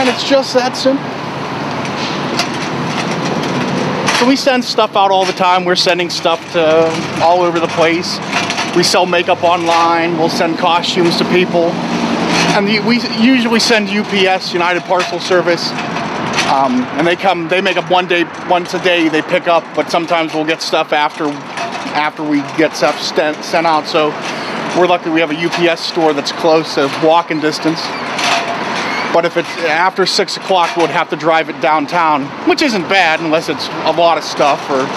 And it's just that simple. So we send stuff out all the time. We're sending stuff to all over the place. We sell makeup online. We'll send costumes to people. And we usually send UPS, United Parcel Service. And they make up once a day, they pick up, but sometimes we'll get stuff after we get stuff sent out. So we're lucky we have a UPS store that's close, a walking distance. But if it's after 6 o'clock, we'll have to drive it downtown, which isn't bad unless it's a lot of stuff or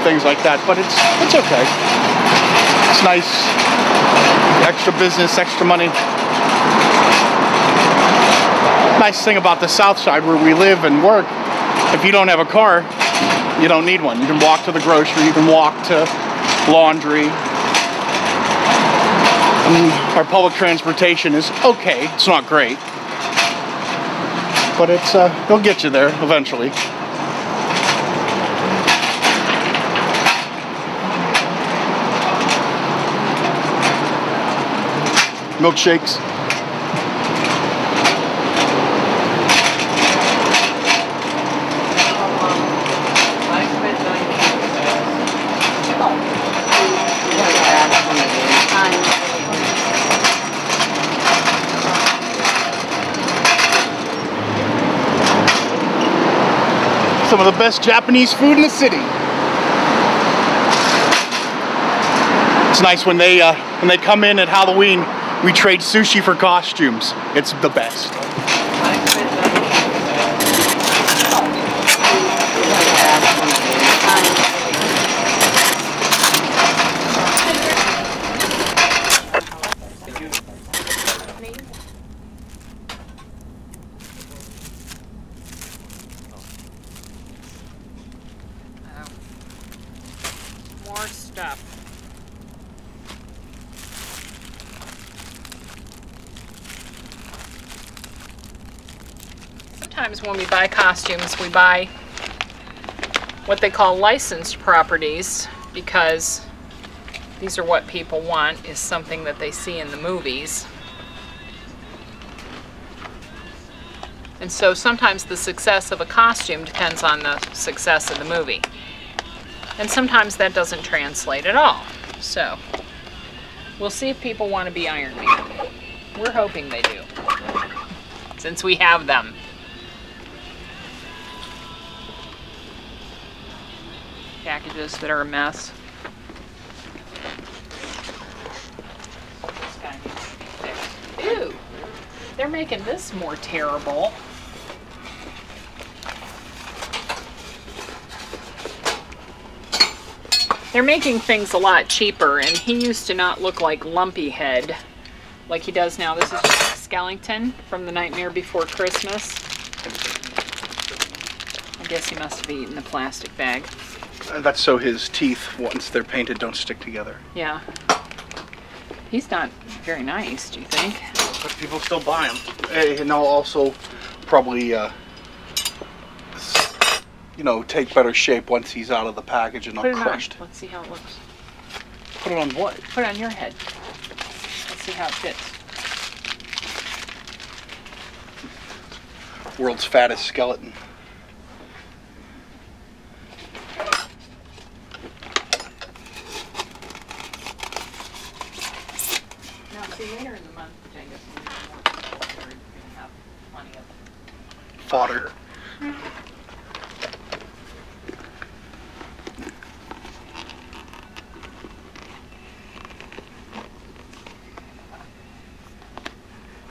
things like that. But it's okay. It's nice, extra business, extra money. Nice thing about the South Side where we live and work, if you don't have a car, you don't need one. You can walk to the grocery, you can walk to laundry. And our public transportation is okay. It's not great, but it'll get you there eventually. Milkshakes. Some of the best Japanese food in the city. It's nice when they come in at Halloween, we trade sushi for costumes. It's the best. More stuff. Sometimes when we buy costumes, we buy what they call licensed properties, because these are what people want, is something that they see in the movies. And so sometimes the success of a costume depends on the success of the movie. And sometimes that doesn't translate at all. So we'll see if people want to be Iron Man. We're hoping they do, since we have them. Packages that are a mess. This guy needs to be fixed. Ew! They're making this more terrible. They're making things a lot cheaper, and he used to not look like Lumpy Head like he does now. This is just Skellington from The Nightmare Before Christmas. I guess he must have eaten the plastic bag. That's so his teeth, once they're painted, don't stick together. Yeah. He's not very nice, do you think? But people still buy them. And they'll also probably, you know, take better shape once he's out of the package and not crushed. Let's see how it looks. Put it on what? Put it on your head. Let's see how it fits. World's fattest skeleton. Now, see, later in the month, Jengus, when we're more prepared, we're going to have plenty of Fodder.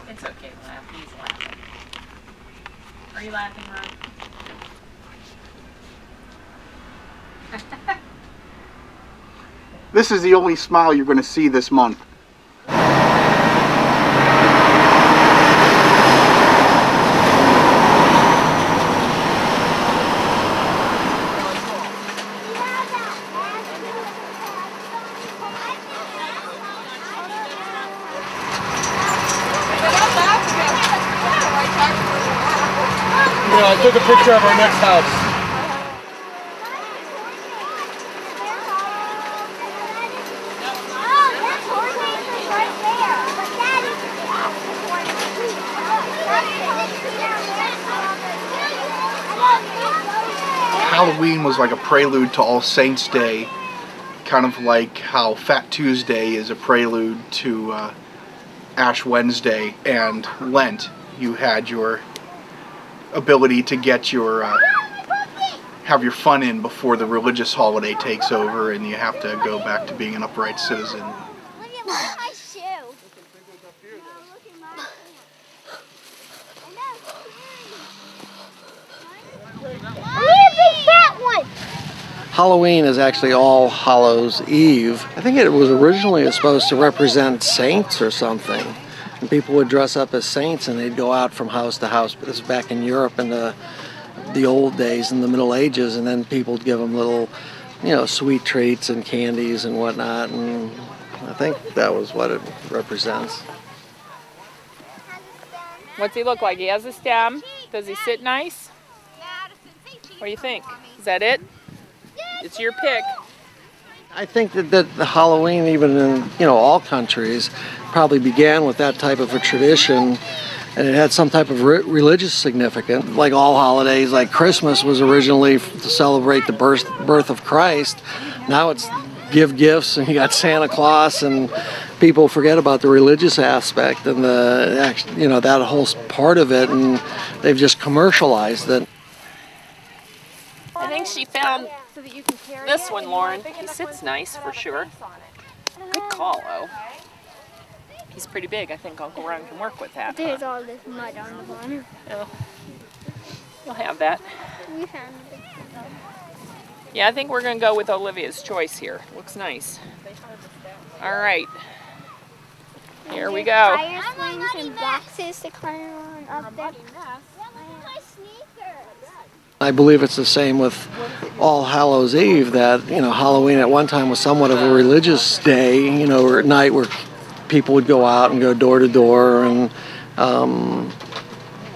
It's okay to laugh. He's laughing. Are you laughing, Ron? This is the only smile you're going to see this month. Yeah, I took a picture of our next house. Right there, but that is Halloween was like a prelude to All Saints Day, kind of like how Fat Tuesday is a prelude to Ash Wednesday and Lent. You had your ability to get your have your fun in before the religious holiday takes over, and you have to go back to being an upright citizen. Look at my shoe. I need a big fat one. Halloween is actually All Hallows Eve. I think it was originally supposed to represent saints or something. And people would dress up as saints and they'd go out from house to house. But this is back in Europe in the old days, in the Middle Ages, and then people would give them little, sweet treats and candies and whatnot. And I think that was what it represents. What's he look like? He has a stem. Does he sit nice? What do you think? Is that it? It's your pick. I think that the Halloween, even in all countries, probably began with that type of a tradition, and it had some type of religious significance. Like all holidays, like Christmas was originally to celebrate the birth of Christ. Now it's give gifts, and you got Santa Claus, and people forget about the religious aspect and that whole part of it, and they've just commercialized it. I think she found this one, Lauren. He sits nice for sure. Good call, though. He's pretty big. I think Uncle Ron can work with that. There's all this mud on the bottom. Oh, we'll have that. We found a big one. Yeah, I think we're going to go with Olivia's choice here. Looks nice. All right. Here we go. Tire swings and boxes to climb on up there. I believe it's the same with All Hallows Eve, that, Halloween at one time was somewhat of a religious day, or at night where people would go out and go door to door, and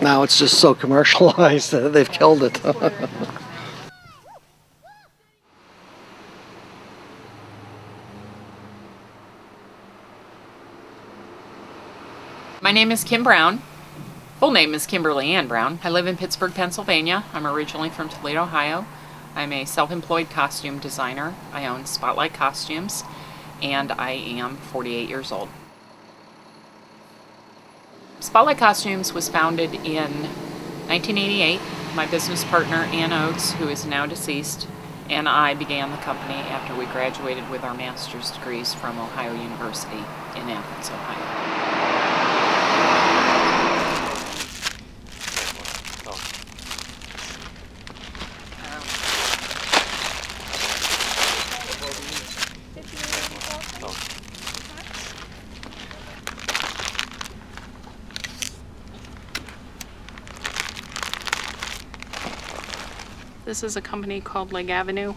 now it's just so commercialized that they've killed it. My name is Kim Brown. Full name is Kimberly Ann Brown. I live in Pittsburgh, Pennsylvania. I'm originally from Toledo, Ohio. I'm a self-employed costume designer. I own Spotlight Costumes, and I am 48 years old. Spotlight Costumes was founded in 1988. My business partner, Ann Oates, who is now deceased, and I began the company after we graduated with our master's degrees from Ohio University in Athens, Ohio. This is a company called Leg Avenue,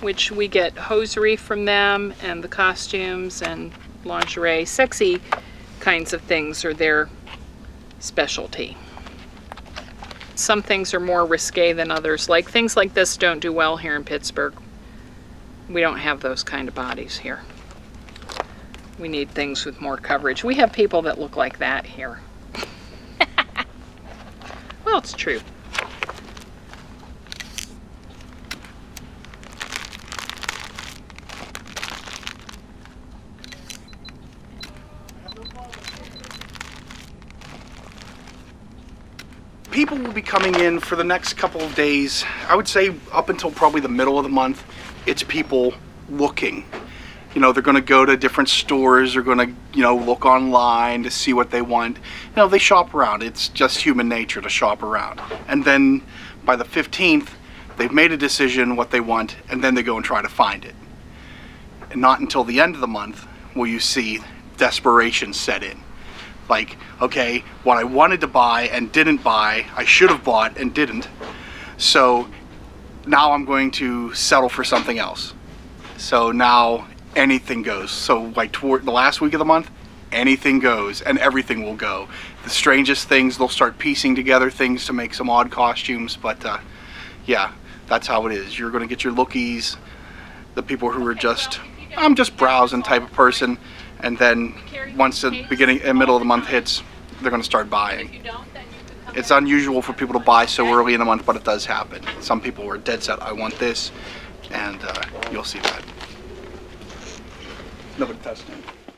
which we get hosiery from them, and the costumes and lingerie, sexy kinds of things are their specialty. Some things are more risque than others. Like things like this don't do well here in Pittsburgh. We don't have those kind of bodies here. We need things with more coverage. We have people that look like that here. Well, it's true. People will be coming in for the next couple of days. I would say up until probably the middle of the month, it's people looking. They're going to go to different stores, they're going to, look online to see what they want. They shop around. It's just human nature to shop around. And then by the 15th, they've made a decision what they want, and then they go and try to find it. And not until the end of the month will you see desperation set in. Like, okay, what I wanted to buy and didn't buy, I should have bought and didn't. So now I'm going to settle for something else. So now anything goes. So like toward the last week of the month, anything goes and everything will go. The strangest things, they'll start piecing together things to make some odd costumes, but yeah, that's how it is. You're gonna get your lookies, the people who are just, I'm just browsing type of person, and then once the beginning and middle of the month hits, they're gonna start buying. It's unusual for people to buy so early in the month, but it does happen. Some people were dead set, I want this, and you'll see that. Nobody touched it.